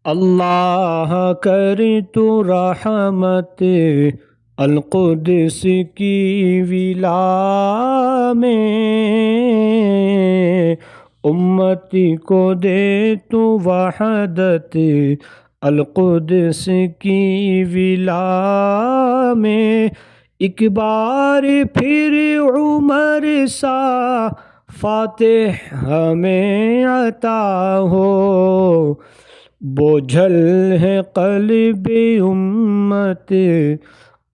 اللہ کر تو رحمت القدس کی ولا میں، امتی کو دے تو وحدت القدس کی ولا میں، ایک بار پھر عمر سا فاتح ہمیں عطا ہو، بوجھل ہے قلب امت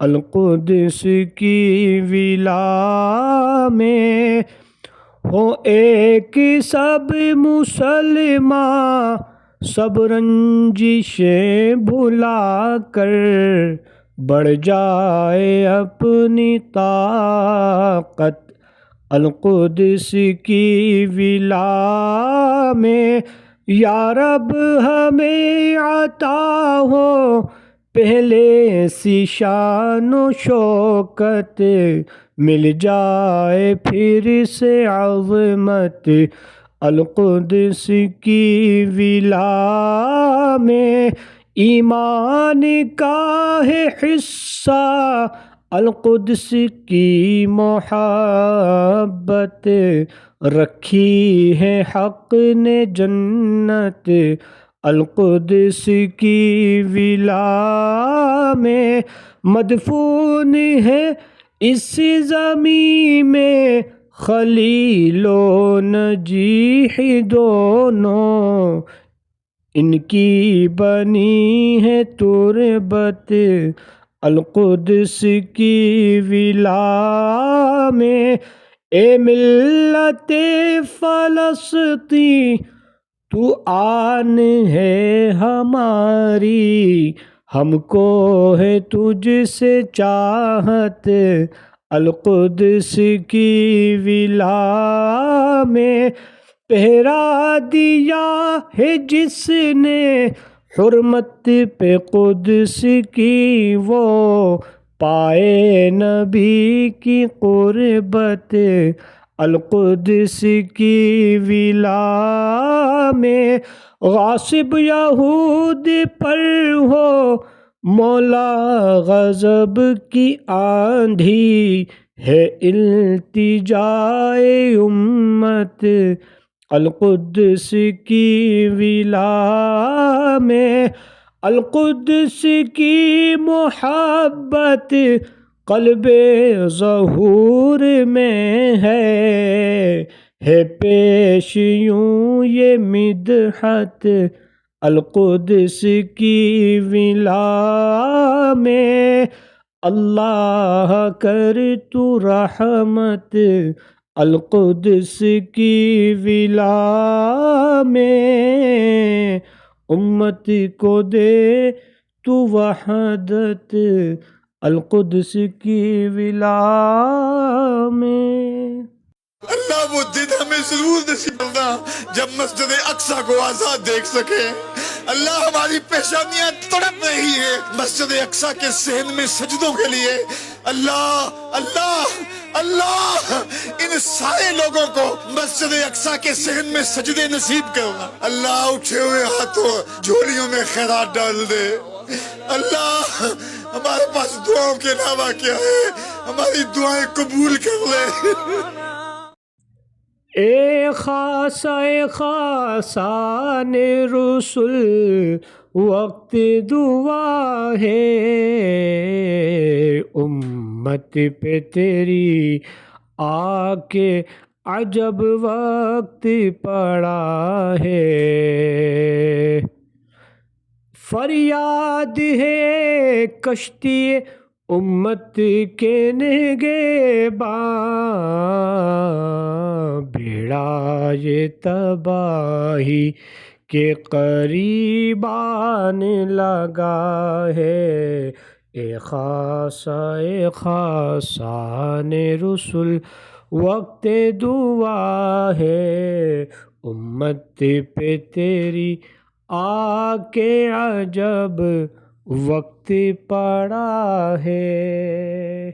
القدس کی ولا میں، ہو ایک سب مسلمان سب رنجشیں بھلا کر، بڑھ جائے اپنی طاقت القدس کی ولا میں، یا رب ہمیں عطا ہو پہلے سی شان و شوکت، مل جائے پھر سے عظمت القدس کی ولا میں، ایمان کا ہے حصہ القدس کی محبت، رکھی ہے حق نے جنت القدس کی ولا میں، مدفون ہے اس زمین میں خلیل و نجیح دونوں، ان کی بنی ہے تربت القدس کی ولا میں، اے ملت فلسطین تو آن ہے ہماری، ہم کو ہے تجھ سے چاہت القدس کی ولا میں، پہرا دیا ہے جس نے حرمت پہ قدس کی، وہ پائے نبی کی قربت القدس کی ولا میں، غاصب یہود پر ہو مولا غضب کی آندھی، ہے التجائے امت القدس کی ولا میں، القدس کی محبت قلب ظہور میں ہے پیش یوں یہ مدحت القدس کی ولا میں، اللہ کر تو رحمت القدس کی ولا میں، امت کو دے تو وحدت القدس کی ولا میں۔ اللہ وہ دن ہمیں ضرور نصیب کرنا جب مسجد اقصی کو آزاد دیکھ سکے۔ اللہ ہماری پیشانیاں تڑپ رہی ہے مسجد اقصی کے صحن میں سجدوں کے لیے۔ اللہ اللہ اللہ ان سارے لوگوں کو مسجد اقصی کے صحن میں سجدے نصیب کرنا۔ اللہ اٹھے ہوئے ہاتھوں جھولیوں میں خیرات ڈال دے۔ اللہ ہمارے پاس دعاؤں کے علاوہ کیا ہے، ہماری دعائیں قبول کر لے۔ اے خاصان رسول وقت دعا ہے، امت پہ تیری آ کے عجب وقت پڑا ہے، فریاد ہے کشتی امت کے نگہباں، بیڑا یہ تباہی کے قریب آنے لگا ہے، اے خاصان رسول وقت دعا ہے، امت پہ تیری آ کے عجب وقت پڑا ہے۔